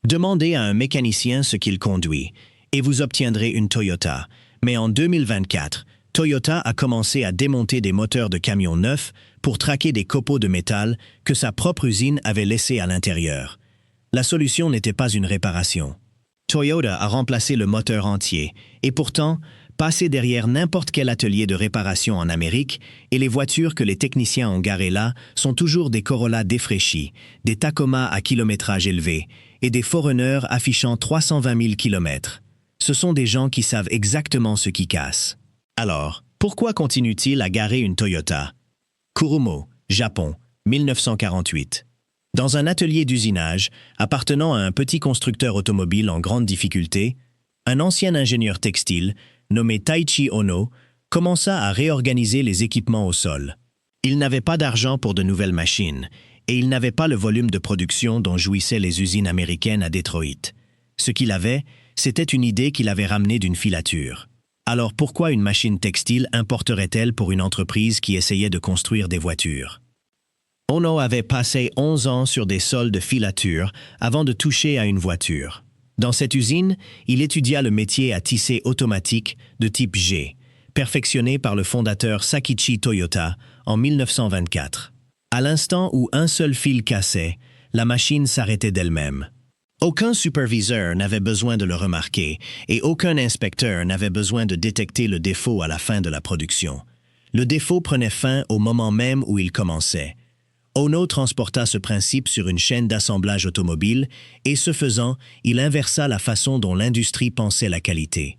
Demandez à un mécanicien ce qu'il conduit, et vous obtiendrez une Toyota. Mais en 2024, Toyota a commencé à démonter des moteurs de camions neufs pour traquer des copeaux de métal que sa propre usine avait laissés à l'intérieur. La solution n'était pas une réparation. Toyota a remplacé le moteur entier, et pourtant, passez derrière n'importe quel atelier de réparation en Amérique, et les voitures que les techniciens ont garées là sont toujours des Corolla défraîchis, des Tacoma à kilométrage élevé, et des Forerunners affichant 320 000 km. Ce sont des gens qui savent exactement ce qui casse. Alors, pourquoi continuent-ils à garer une Toyota? Kurumo, Japon, 1948. Dans un atelier d'usinage, appartenant à un petit constructeur automobile en grande difficulté, un ancien ingénieur textile, nommé Taichi Ono, commença à réorganiser les équipements au sol. Il n'avait pas d'argent pour de nouvelles machines, et il n'avait pas le volume de production dont jouissaient les usines américaines à Détroit. Ce qu'il avait, c'était une idée qu'il avait ramenée d'une filature. Alors pourquoi une machine textile importerait-elle pour une entreprise qui essayait de construire des voitures? Ono avait passé 11 ans sur des sols de filature avant de toucher à une voiture. Dans cette usine, il étudia le métier à tisser automatique de type G, perfectionné par le fondateur Sakichi Toyota en 1924. À l'instant où un seul fil cassait, la machine s'arrêtait d'elle-même. Aucun superviseur n'avait besoin de le remarquer et aucun inspecteur n'avait besoin de détecter le défaut à la fin de la production. Le défaut prenait fin au moment même où il commençait. Ono transporta ce principe sur une chaîne d'assemblage automobile et, ce faisant, il inversa la façon dont l'industrie pensait la qualité.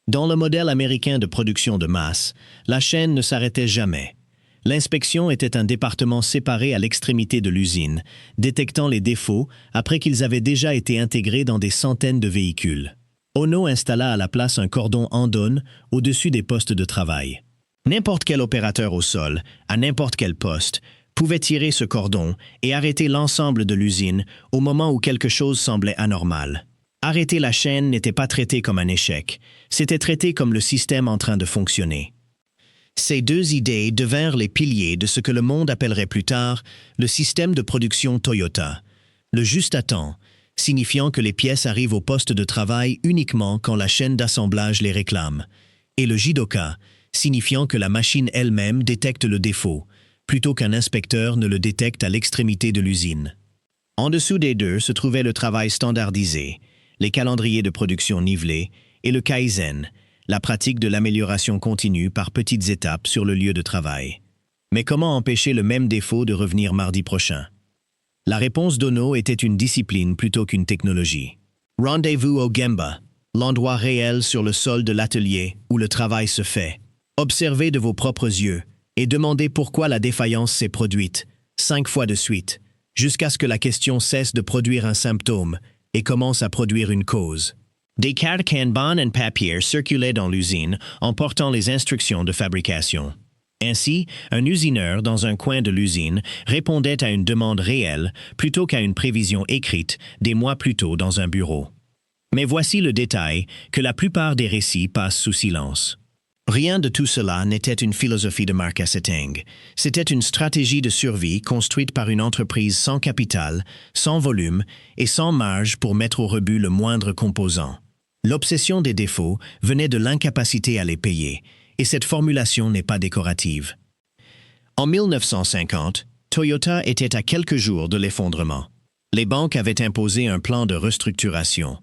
Dans le modèle américain de production de masse, la chaîne ne s'arrêtait jamais. L'inspection était un département séparé à l'extrémité de l'usine, détectant les défauts après qu'ils avaient déjà été intégrés dans des centaines de véhicules. Ono installa à la place un cordon andone au-dessus des postes de travail. N'importe quel opérateur au sol, à n'importe quel poste, pouvait tirer ce cordon et arrêter l'ensemble de l'usine au moment où quelque chose semblait anormal. Arrêter la chaîne n'était pas traité comme un échec, c'était traité comme le système en train de fonctionner. Ces deux idées devinrent les piliers de ce que le monde appellerait plus tard le système de production Toyota, le juste à temps, signifiant que les pièces arrivent au poste de travail uniquement quand la chaîne d'assemblage les réclame, et le Jidoka, signifiant que la machine elle-même détecte le défaut, plutôt qu'un inspecteur ne le détecte à l'extrémité de l'usine. En dessous des deux se trouvait le travail standardisé, les calendriers de production nivelés et le Kaizen, la pratique de l'amélioration continue par petites étapes sur le lieu de travail. Mais comment empêcher le même défaut de revenir mardi prochain? La réponse d'Ono était une discipline plutôt qu'une technologie. Rendez-vous au Gemba, l'endroit réel sur le sol de l'atelier où le travail se fait. Observez de vos propres yeux et demandez pourquoi la défaillance s'est produite, 5 fois de suite, jusqu'à ce que la question cesse de produire un symptôme et commence à produire une cause. Des cartes Kanban et papier circulaient dans l'usine en portant les instructions de fabrication. Ainsi, un usineur dans un coin de l'usine répondait à une demande réelle plutôt qu'à une prévision écrite des mois plus tôt dans un bureau. Mais voici le détail que la plupart des récits passent sous silence. Rien de tout cela n'était une philosophie de marketing. C'était une stratégie de survie construite par une entreprise sans capital, sans volume et sans marge pour mettre au rebut le moindre composant. L'obsession des défauts venait de l'incapacité à les payer, et cette formulation n'est pas décorative. En 1950, Toyota était à quelques jours de l'effondrement. Les banques avaient imposé un plan de restructuration.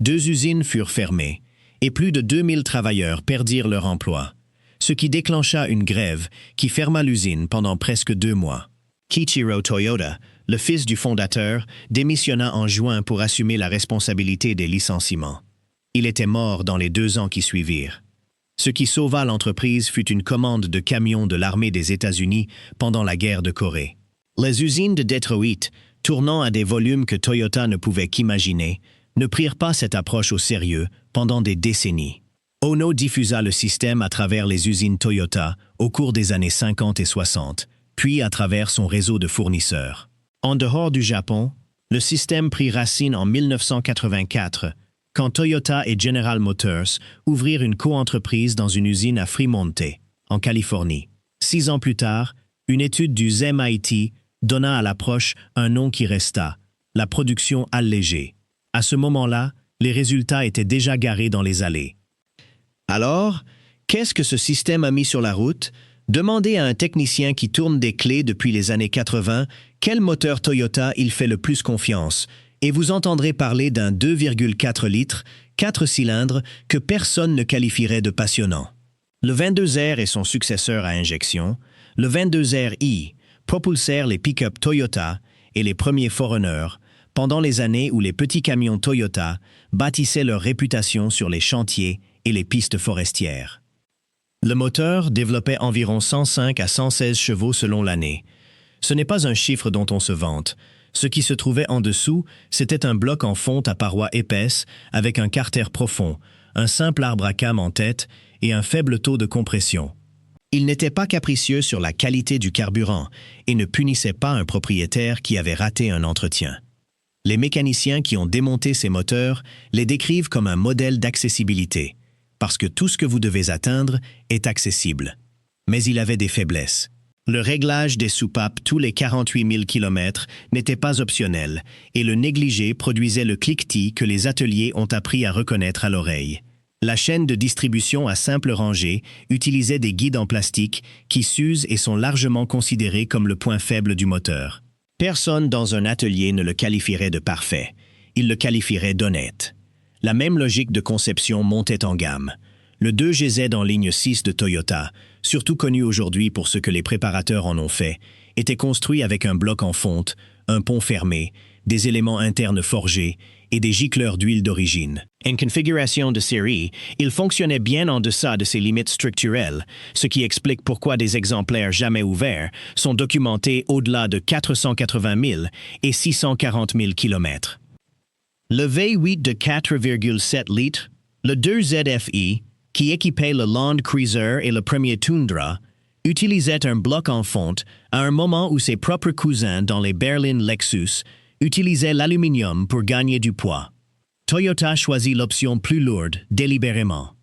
2 usines furent fermées, et plus de 2000 travailleurs perdirent leur emploi, ce qui déclencha une grève qui ferma l'usine pendant presque 2 mois. Kiichiro Toyota, le fils du fondateur, démissionna en juin pour assumer la responsabilité des licenciements. Il était mort dans les 2 ans qui suivirent. Ce qui sauva l'entreprise fut une commande de camions de l'armée des États-Unis pendant la guerre de Corée. Les usines de Detroit, tournant à des volumes que Toyota ne pouvait qu'imaginer, ne prirent pas cette approche au sérieux pendant des décennies. Ono diffusa le système à travers les usines Toyota au cours des années 50 et 60, puis à travers son réseau de fournisseurs. En dehors du Japon, le système prit racine en 1984, quand Toyota et General Motors ouvrirent une coentreprise dans une usine à Fremont, en Californie. 6 ans plus tard, une étude du MIT donna à l'approche un nom qui resta, la production allégée. À ce moment-là, les résultats étaient déjà garés dans les allées. Alors, qu'est-ce que ce système a mis sur la route? Demandez à un technicien qui tourne des clés depuis les années 80 quel moteur Toyota il fait le plus confiance, et vous entendrez parler d'un 2,4 litres, 4 cylindres que personne ne qualifierait de passionnant. Le 22R et son successeur à injection, le 22RI, propulsèrent les pick-up Toyota et les premiers Forerunner pendant les années où les petits camions Toyota bâtissaient leur réputation sur les chantiers et les pistes forestières. Le moteur développait environ 105 à 116 chevaux selon l'année. Ce n'est pas un chiffre dont on se vante. Ce qui se trouvait en dessous, c'était un bloc en fonte à parois épaisses avec un carter profond, un simple arbre à cames en tête et un faible taux de compression. Il n'était pas capricieux sur la qualité du carburant et ne punissait pas un propriétaire qui avait raté un entretien. Les mécaniciens qui ont démonté ces moteurs les décrivent comme un modèle d'accessibilité, parce que tout ce que vous devez atteindre est accessible. Mais il avait des faiblesses. Le réglage des soupapes tous les 48 000 km n'était pas optionnel et le négligé produisait le cliquetis que les ateliers ont appris à reconnaître à l'oreille. La chaîne de distribution à simple rangée utilisait des guides en plastique qui s'usent et sont largement considérés comme le point faible du moteur. Personne dans un atelier ne le qualifierait de parfait. Il le qualifierait d'honnête. La même logique de conception montait en gamme. Le 2GZ en ligne 6 de Toyota, surtout connu aujourd'hui pour ce que les préparateurs en ont fait, était construit avec un bloc en fonte, un pont fermé, des éléments internes forgés et des gicleurs d'huile d'origine. En configuration de série, il fonctionnait bien en deçà de ses limites structurelles, ce qui explique pourquoi des exemplaires jamais ouverts sont documentés au-delà de 480 000 et 640 000 km. Le V8 de 4,7 litres, le 2ZFI, qui équipait le Land Cruiser et le premier Tundra, utilisait un bloc en fonte à un moment où ses propres cousins dans les berlines Lexus utilisaient l'aluminium pour gagner du poids. Toyota choisit l'option plus lourde, délibérément.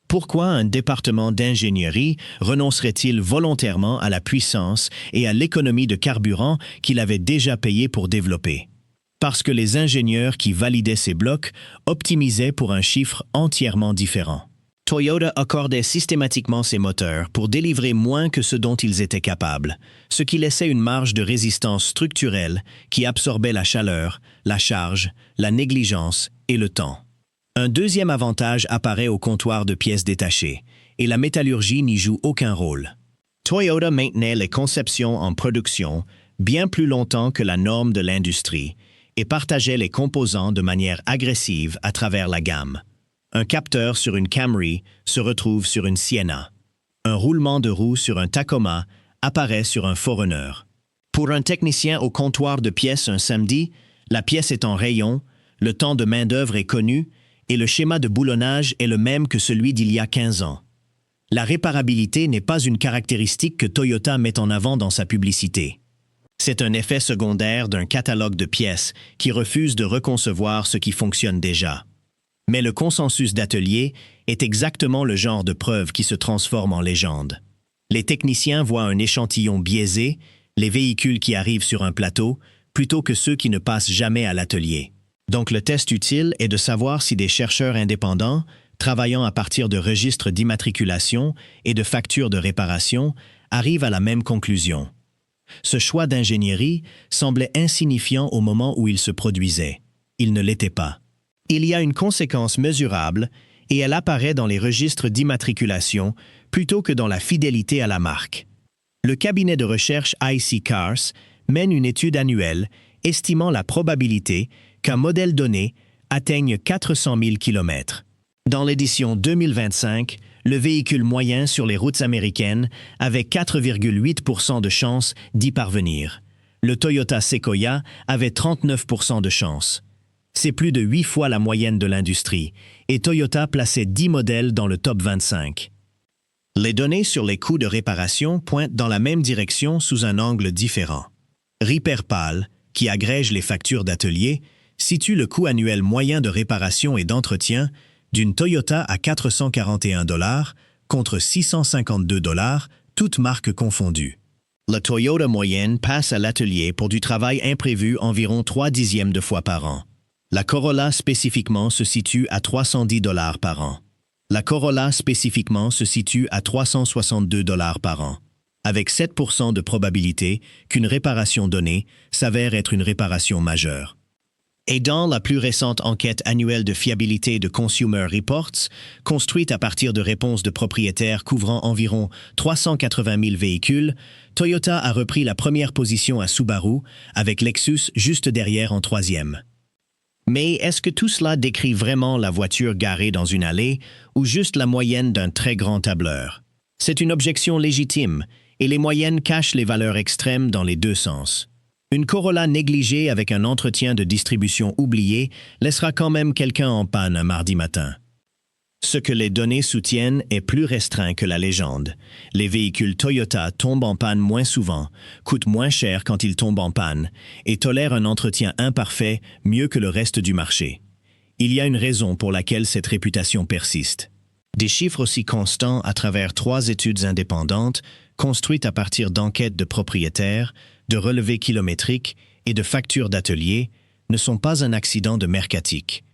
Pourquoi un département d'ingénierie renoncerait-il volontairement à la puissance et à l'économie de carburant qu'il avait déjà payé pour développer? Parce que les ingénieurs qui validaient ces blocs optimisaient pour un chiffre entièrement différent. Toyota accordait systématiquement ses moteurs pour délivrer moins que ce dont ils étaient capables, ce qui laissait une marge de résistance structurelle qui absorbait la chaleur, la charge, la négligence et le temps. Un deuxième avantage apparaît au comptoir de pièces détachées, et la métallurgie n'y joue aucun rôle. Toyota maintenait les conceptions en production bien plus longtemps que la norme de l'industrie et partageait les composants de manière agressive à travers la gamme. Un capteur sur une Camry se retrouve sur une Sienna. Un roulement de roue sur un Tacoma apparaît sur un Forerunner. Pour un technicien au comptoir de pièces un samedi, la pièce est en rayon, le temps de main-d'œuvre est connu et le schéma de boulonnage est le même que celui d'il y a 15 ans. La réparabilité n'est pas une caractéristique que Toyota met en avant dans sa publicité. C'est un effet secondaire d'un catalogue de pièces qui refuse de reconcevoir ce qui fonctionne déjà. Mais le consensus d'atelier est exactement le genre de preuve qui se transforme en légende. Les techniciens voient un échantillon biaisé, les véhicules qui arrivent sur un plateau, plutôt que ceux qui ne passent jamais à l'atelier. Donc le test utile est de savoir si des chercheurs indépendants, travaillant à partir de registres d'immatriculation et de factures de réparation, arrivent à la même conclusion. Ce choix d'ingénierie semblait insignifiant au moment où il se produisait. Il ne l'était pas. Il y a une conséquence mesurable et elle apparaît dans les registres d'immatriculation plutôt que dans la fidélité à la marque. Le cabinet de recherche IC Cars mène une étude annuelle estimant la probabilité qu'un modèle donné atteigne 400 000 km. Dans l'édition 2025, le véhicule moyen sur les routes américaines avait 4,8% de chance d'y parvenir. Le Toyota Sequoia avait 39% de chance. C'est plus de 8 fois la moyenne de l'industrie, et Toyota plaçait 10 modèles dans le top 25. Les données sur les coûts de réparation pointent dans la même direction sous un angle différent. RepairPal, qui agrège les factures d'atelier, situe le coût annuel moyen de réparation et d'entretien d'une Toyota à 441 $ contre 652 $, toutes marques confondues. La Toyota moyenne passe à l'atelier pour du travail imprévu environ 3/10 de fois par an. La Corolla spécifiquement se situe à $310 par an. La Corolla spécifiquement se situe à $362 par an, avec 7% de probabilité qu'une réparation donnée s'avère être une réparation majeure. Et dans la plus récente enquête annuelle de fiabilité de Consumer Reports, construite à partir de réponses de propriétaires couvrant environ 380 000 véhicules, Toyota a repris la première position à Subaru, avec Lexus juste derrière en troisième. Mais est-ce que tout cela décrit vraiment la voiture garée dans une allée ou juste la moyenne d'un très grand tableur? C'est une objection légitime, et les moyennes cachent les valeurs extrêmes dans les deux sens. Une Corolla négligée avec un entretien de distribution oublié laissera quand même quelqu'un en panne un mardi matin. Ce que les données soutiennent est plus restreint que la légende. Les véhicules Toyota tombent en panne moins souvent, coûtent moins cher quand ils tombent en panne et tolèrent un entretien imparfait mieux que le reste du marché. Il y a une raison pour laquelle cette réputation persiste. Des chiffres aussi constants à travers 3 études indépendantes, construites à partir d'enquêtes de propriétaires, de relevés kilométriques et de factures d'atelier, ne sont pas un accident de mercatique.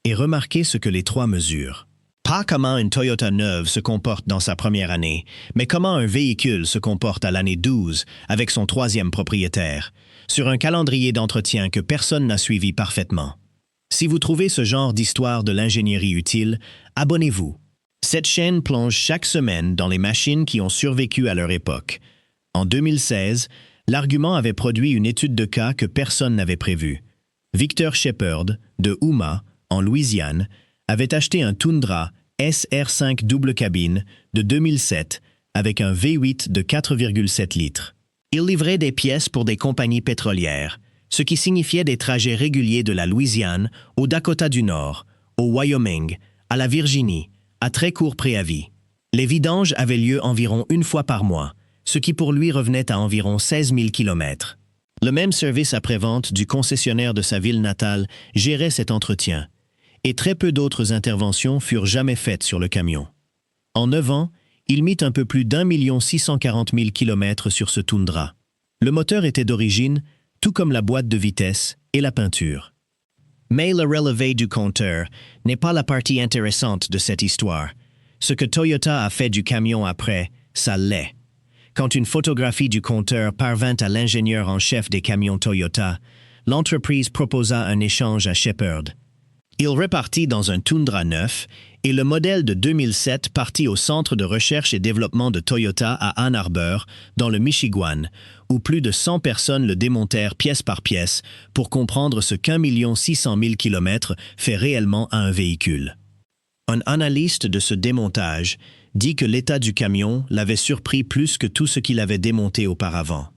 Et remarquez ce que les 3 mesurent. Pas comment une Toyota neuve se comporte dans sa première année, mais comment un véhicule se comporte à l'année 12 avec son 3e propriétaire, sur un calendrier d'entretien que personne n'a suivi parfaitement. Si vous trouvez ce genre d'histoire de l'ingénierie utile, abonnez-vous. Cette chaîne plonge chaque semaine dans les machines qui ont survécu à leur époque. En 2016, l'argument avait produit une étude de cas que personne n'avait prévue. Victor Shepard, de Houma, en Louisiane, avait acheté un Tundra SR5 double cabine de 2007 avec un V8 de 4,7 litres. Il livrait des pièces pour des compagnies pétrolières, ce qui signifiait des trajets réguliers de la Louisiane au Dakota du Nord, au Wyoming, à la Virginie, à très court préavis. Les vidanges avaient lieu environ 1 fois par mois, ce qui pour lui revenait à environ 16 000 km. Le même service après-vente du concessionnaire de sa ville natale gérait cet entretien, et très peu d'autres interventions furent jamais faites sur le camion. En 9 ans, il mit un peu plus d'1 640 000 km sur ce Tundra. Le moteur était d'origine, tout comme la boîte de vitesse et la peinture. Mais le relevé du compteur n'est pas la partie intéressante de cette histoire. Ce que Toyota a fait du camion après, ça l'est. Quand une photographie du compteur parvint à l'ingénieur en chef des camions Toyota, l'entreprise proposa un échange à Shepard. Il repartit dans un Tundra neuf et le modèle de 2007 partit au centre de recherche et développement de Toyota à Ann Arbor, dans le Michigan, où plus de 100 personnes le démontèrent pièce par pièce pour comprendre ce qu'1 600 000 km fait réellement à un véhicule. Un analyste de ce démontage dit que l'état du camion l'avait surpris plus que tout ce qu'il avait démonté auparavant.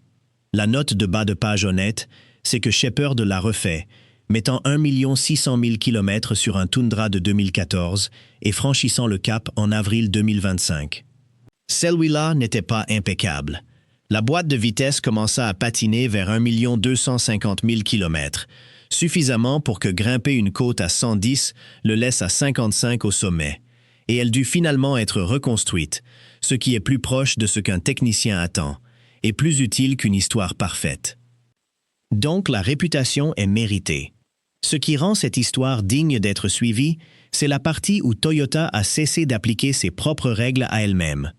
La note de bas de page honnête, c'est que Shepard l'a refait, mettant 1 600 000 km sur un Tundra de 2014 et franchissant le cap en avril 2025. Celui-là n'était pas impeccable. La boîte de vitesse commença à patiner vers 1 250 000 km, suffisamment pour que grimper une côte à 110 le laisse à 55 au sommet, et elle dut finalement être reconstruite, ce qui est plus proche de ce qu'un technicien attend, et plus utile qu'une histoire parfaite. Donc la réputation est méritée. Ce qui rend cette histoire digne d'être suivie, c'est la partie où Toyota a cessé d'appliquer ses propres règles à elle-même.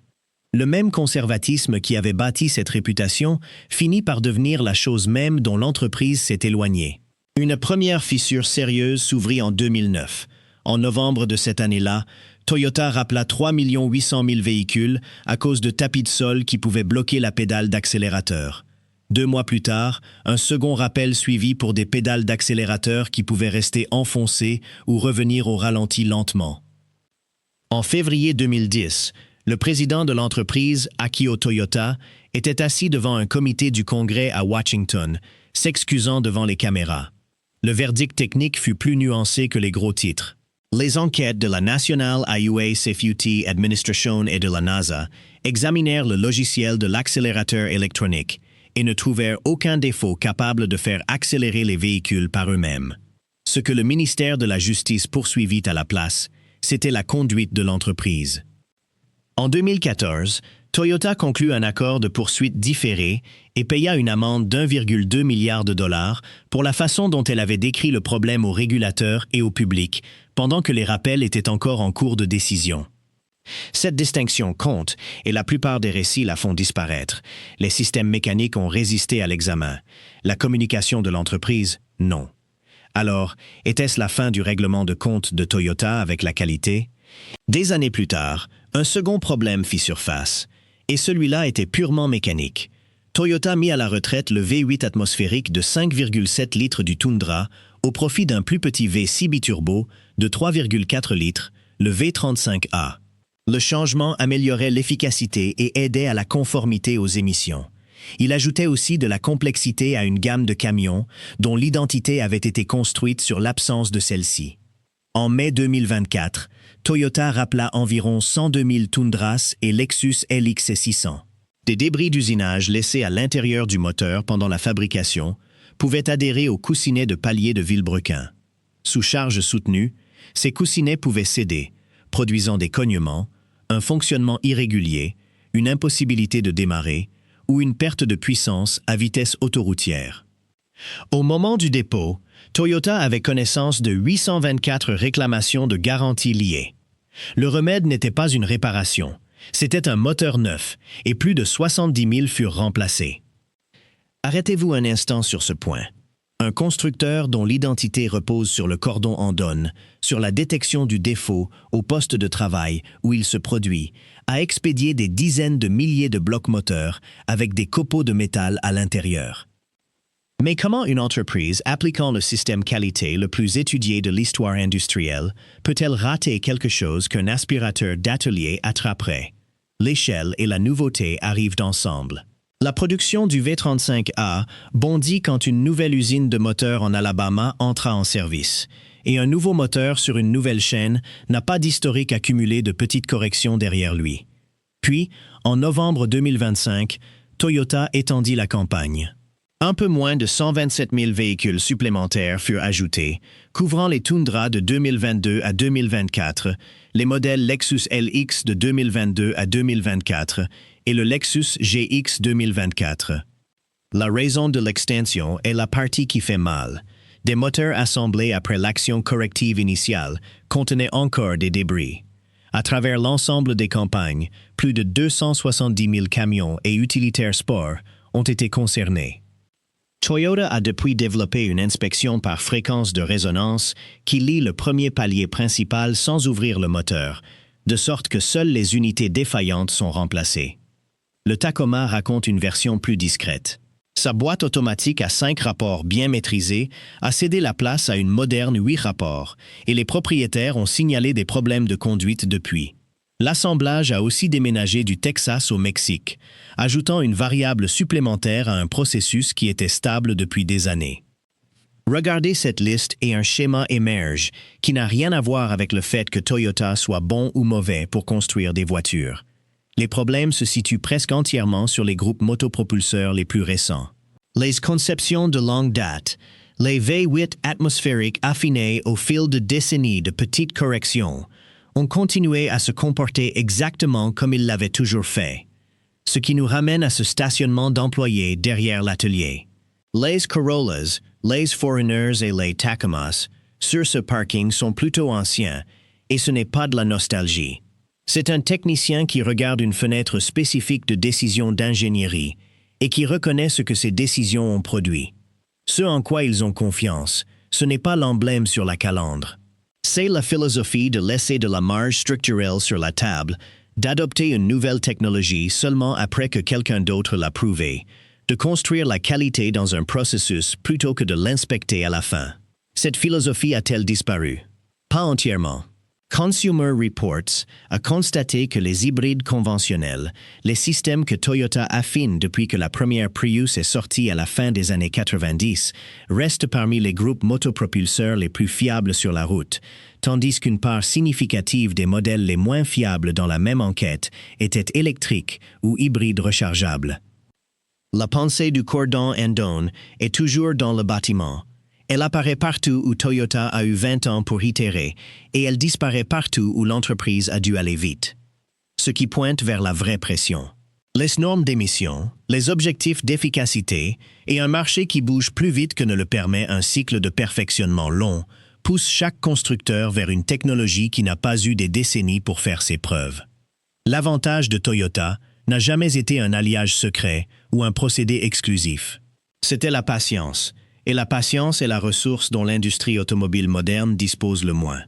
Le même conservatisme qui avait bâti cette réputation finit par devenir la chose même dont l'entreprise s'est éloignée. Une première fissure sérieuse s'ouvrit en 2009. En novembre de cette année-là, Toyota rappela 3 800 000 véhicules à cause de tapis de sol qui pouvaient bloquer la pédale d'accélérateur. 2 mois plus tard, un second rappel suivi pour des pédales d'accélérateur qui pouvaient rester enfoncées ou revenir au ralenti lentement. En février 2010, le président de l'entreprise, Akio Toyoda, était assis devant un comité du Congrès à Washington, s'excusant devant les caméras. Le verdict technique fut plus nuancé que les gros titres. Les enquêtes de la National Highway Safety Administration et de la NASA examinèrent le logiciel de l'accélérateur électronique et ne trouvèrent aucun défaut capable de faire accélérer les véhicules par eux-mêmes. Ce que le ministère de la Justice poursuivit à la place, c'était la conduite de l'entreprise. En 2014, Toyota conclut un accord de poursuite différé et paya une amende d'1,2 milliard de dollars pour la façon dont elle avait décrit le problème aux régulateurs et au public, pendant que les rappels étaient encore en cours de décision. Cette distinction compte, et la plupart des récits la font disparaître. Les systèmes mécaniques ont résisté à l'examen. La communication de l'entreprise, non. Alors, était-ce la fin du règlement de compte de Toyota avec la qualité? Des années plus tard, un second problème fit surface, et celui-là était purement mécanique. Toyota mit à la retraite le V8 atmosphérique de 5,7 litres du Tundra au profit d'un plus petit V6 biturbo de 3,4 litres, le V35A. Le changement améliorait l'efficacité et aidait à la conformité aux émissions. Il ajoutait aussi de la complexité à une gamme de camions dont l'identité avait été construite sur l'absence de celle-ci. En mai 2024, Toyota rappela environ 102 000 Tundras et Lexus LX 600. Des débris d'usinage laissés à l'intérieur du moteur pendant la fabrication pouvaient adhérer aux coussinets de palier de Villebrequin. Sous charge soutenue, ces coussinets pouvaient céder, produisant des cognements, un fonctionnement irrégulier, une impossibilité de démarrer ou une perte de puissance à vitesse autoroutière. Au moment du dépôt, Toyota avait connaissance de 824 réclamations de garantie liées. Le remède n'était pas une réparation, c'était un moteur neuf et plus de 70 000 furent remplacés. Arrêtez-vous un instant sur ce point. Un constructeur dont l'identité repose sur le cordon en donne, sur la détection du défaut au poste de travail où il se produit, a expédié des dizaines de milliers de blocs moteurs avec des copeaux de métal à l'intérieur. Mais comment une entreprise appliquant le système qualité le plus étudié de l'histoire industrielle peut-elle rater quelque chose qu'un aspirateur d'atelier attraperait? L'échelle et la nouveauté arrivent ensemble. La production du V35A bondit quand une nouvelle usine de moteurs en Alabama entra en service, et un nouveau moteur sur une nouvelle chaîne n'a pas d'historique accumulé de petites corrections derrière lui. Puis, en novembre 2025, Toyota étendit la campagne. Un peu moins de 127 000 véhicules supplémentaires furent ajoutés, couvrant les Tundra de 2022 à 2024, les modèles Lexus LX de 2022 à 2024 et le Lexus GX 2024. La raison de l'extension est la partie qui fait mal. Des moteurs assemblés après l'action corrective initiale contenaient encore des débris. À travers l'ensemble des campagnes, plus de 270 000 camions et utilitaires sport ont été concernés. Toyota a depuis développé une inspection par fréquence de résonance qui lit le premier palier principal sans ouvrir le moteur, de sorte que seules les unités défaillantes sont remplacées. Le Tacoma raconte une version plus discrète. Sa boîte automatique à 5 rapports bien maîtrisés a cédé la place à une moderne 8 rapports, et les propriétaires ont signalé des problèmes de conduite depuis. L'assemblage a aussi déménagé du Texas au Mexique, ajoutant une variable supplémentaire à un processus qui était stable depuis des années. Regardez cette liste et un schéma émerge qui n'a rien à voir avec le fait que Toyota soit bon ou mauvais pour construire des voitures. Les problèmes se situent presque entièrement sur les groupes motopropulseurs les plus récents. Les conceptions de longue date, les V8 atmosphériques affinés au fil de décennies de petites corrections, ont continué à se comporter exactement comme ils l'avaient toujours fait. Ce qui nous ramène à ce stationnement d'employés derrière l'atelier. Les Corollas, les Foreigners et les Tacomas, sur ce parking sont plutôt anciens, et ce n'est pas de la nostalgie. C'est un technicien qui regarde une fenêtre spécifique de décision d'ingénierie et qui reconnaît ce que ces décisions ont produit. Ce en quoi ils ont confiance, ce n'est pas l'emblème sur la calandre. C'est la philosophie de laisser de la marge structurelle sur la table, d'adopter une nouvelle technologie seulement après que quelqu'un d'autre l'a prouvé, de construire la qualité dans un processus plutôt que de l'inspecter à la fin. Cette philosophie a-t-elle disparu? Pas entièrement. Consumer Reports a constaté que les hybrides conventionnels, les systèmes que Toyota affine depuis que la première Prius est sortie à la fin des années 90, restent parmi les groupes motopropulseurs les plus fiables sur la route, tandis qu'une part significative des modèles les moins fiables dans la même enquête étaient électriques ou hybrides rechargeables. La pensée du cordon Andone est toujours dans le bâtiment. Elle apparaît partout où Toyota a eu 20 ans pour itérer, et elle disparaît partout où l'entreprise a dû aller vite. Ce qui pointe vers la vraie pression. Les normes d'émission, les objectifs d'efficacité et un marché qui bouge plus vite que ne le permet un cycle de perfectionnement long poussent chaque constructeur vers une technologie qui n'a pas eu des décennies pour faire ses preuves. L'avantage de Toyota n'a jamais été un alliage secret ou un procédé exclusif. C'était la patience, et la patience est la ressource dont l'industrie automobile moderne dispose le moins.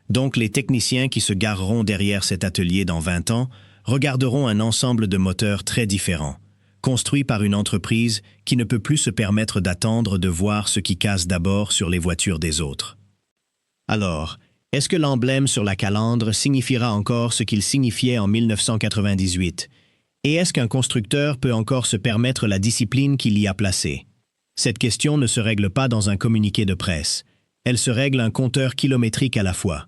Donc les techniciens qui se gareront derrière cet atelier dans 20 ans regarderont un ensemble de moteurs très différents, construits par une entreprise qui ne peut plus se permettre d'attendre de voir ce qui casse d'abord sur les voitures des autres. Alors, est-ce que l'emblème sur la calandre signifiera encore ce qu'il signifiait en 1998? Et est-ce qu'un constructeur peut encore se permettre la discipline qu'il y a placée? Cette question ne se règle pas dans un communiqué de presse. Elle se règle un compteur kilométrique à la fois.